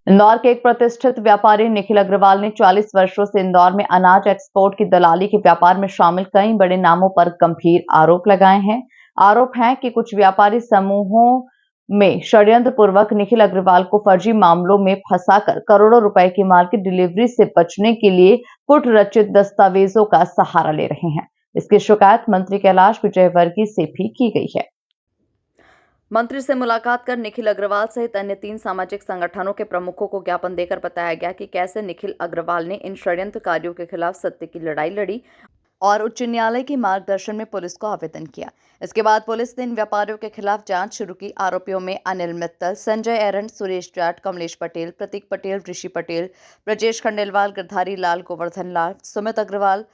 इंदौर के एक प्रतिष्ठित व्यापारी निखिल अग्रवाल ने 40 वर्षों से इंदौर में अनाज एक्सपोर्ट की दलाली के व्यापार में शामिल कई बड़े नामों पर गंभीर आरोप लगाए हैं। आरोप है कि कुछ व्यापारी समूहों में षड्यंत्र पूर्वक निखिल अग्रवाल को फर्जी मामलों में फंसाकर करोड़ों रुपए की माल की डिलीवरी से बचने के लिए पुट रचित दस्तावेजों का सहारा ले रहे हैं। इसकी शिकायत मंत्री कैलाश विजयवर्गीय से भी की गई है। मंत्री से मुलाकात कर निखिल अग्रवाल सहित अन्य 3 सामाजिक संगठनों के प्रमुखों को ज्ञापन देकर बताया गया कि कैसे निखिल अग्रवाल ने इन षड्यंत्रकारियों के खिलाफ सत्य की लड़ाई लड़ी और उच्च न्यायालय के मार्गदर्शन में पुलिस को आवेदन किया। इसके बाद पुलिस ने इन व्यापारियों के खिलाफ जांच शुरू की। आरोपियों में अनिल मित्तल, संजय एरन, सुरेश जाट, कमलेश पटेल, प्रतीक पटेल, ऋषि पटेल, ब्रजेश खंडेलवाल, गिरधारी लाल, गोवर्धन लाल, सुमित अग्रवाल,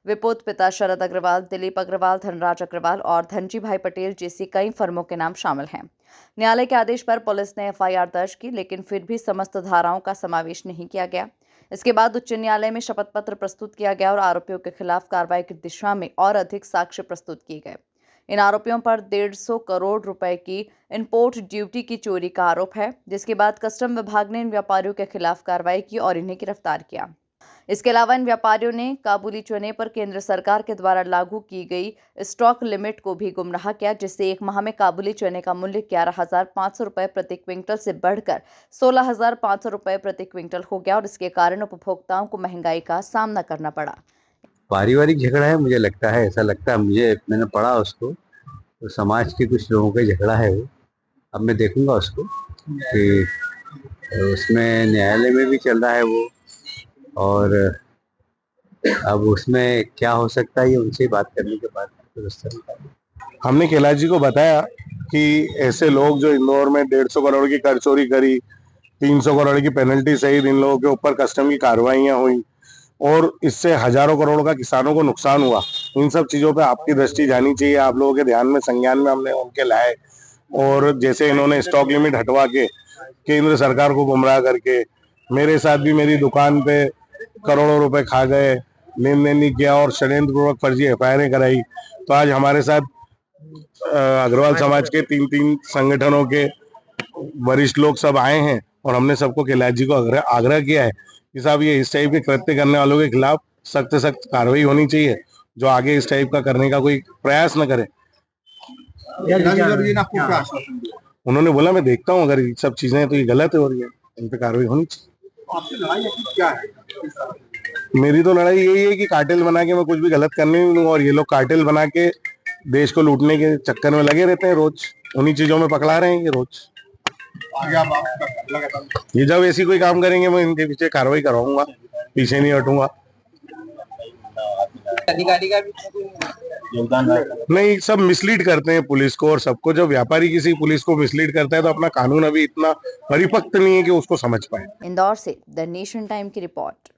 विपुत पिता शरद अग्रवाल, दिलीप अग्रवाल, धनराज अग्रवाल और धनजी भाई पटेल जैसी कई फर्मों के नाम शामिल हैं। न्यायालय के आदेश पर पुलिस ने एफआईआर दर्ज की, लेकिन फिर भी समस्त धाराओं का समावेश नहीं किया गया। इसके बाद उच्च न्यायालय में शपथ पत्र प्रस्तुत किया गया और आरोपियों के खिलाफ कार्रवाई की दिशा में और अधिक साक्ष्य प्रस्तुत किए गए। इन आरोपियों पर 150 करोड़ रुपए की इंपोर्ट ड्यूटी की चोरी का आरोप है, जिसके बाद कस्टम विभाग ने इन व्यापारियों के खिलाफ कार्रवाई की और इन्हें गिरफ्तार किया। इसके अलावा इन व्यापारियों ने काबुली चने पर केंद्र सरकार के द्वारा लागू की गई स्टॉक लिमिट को भी गुमराह किया, जिससे एक माह में काबुली चने का मूल्य 11,500 रुपए प्रति क्विंटल से बढ़कर 16,500 रुपए प्रति क्विंटल हो गया और इसके कारण उपभोक्ताओं को महंगाई का सामना करना पड़ा। पारिवारिक झगड़ा है, मुझे लगता है, ऐसा लगता है मुझे, मैंने पढ़ा उसको, तो समाज के कुछ लोगों का झगड़ा है वो। अब मैं देखूंगा उसको कि उसमें न्यायालय में भी चल रहा है वो, और अब उसमें क्या हो सकता है ये उनसे बात करने के बाद हमने कैलाश जी को बताया कि ऐसे लोग जो इंदौर में 150 करोड़ की कर चोरी करी, 300 करोड़ की पेनल्टी सहित इन लोगों के ऊपर कस्टम की कार्रवाइयां हुई और इससे हजारों करोड़ का किसानों को नुकसान हुआ। इन सब चीजों पे आपकी दृष्टि जानी चाहिए, आप लोगों के ध्यान में, संज्ञान में हमने उनके लाए। और जैसे इन्होंने स्टॉक लिमिट हटवा के केंद्र सरकार को गुमराह करके मेरे साथ भी मेरी दुकान पे करोड़ों रुपए खा गए, लेन देन नहीं किया और षड्यंत्र पूर्वक फर्जी एफआईआर कराई। तो आज हमारे साथ अग्रवाल समाज के 3 संगठनों के वरिष्ठ लोग सब आए हैं और हमने सबको कैलाश जी को आग्रह किया है कि साहब ये इस टाइप के कृत्य करने वालों के खिलाफ सख्त से सख्त कार्रवाई होनी चाहिए, जो आगे इस टाइप का करने का कोई प्रयास न करे। उन्होंने बोला मैं देखता हूँ, अगर ये सब चीजें तो ये गलत है और ये इन पे कार्रवाई होनी चाहिए। मेरी तो लड़ाई यही है कि कार्टेल बना के मैं कुछ भी गलत करने नहीं दूंगा और ये लोग कार्टेल बना के देश को लूटने के चक्कर में लगे रहते हैं, रोज उन्हीं चीजों में पकड़ा रहे हैं ये रोज। ये जब ऐसी कोई काम करेंगे मैं इनके पीछे कार्रवाई करवाऊंगा, पीछे नहीं हटूंगा। अधिकारी का भी योगदान नहीं, सब मिसलीड करते हैं पुलिस को और सबको। जब व्यापारी किसी पुलिस को मिसलीड करता है तो अपना कानून अभी इतना परिपक्व नहीं है कि उसको समझ पाए। इंदौर से द नेशन टाइम की रिपोर्ट।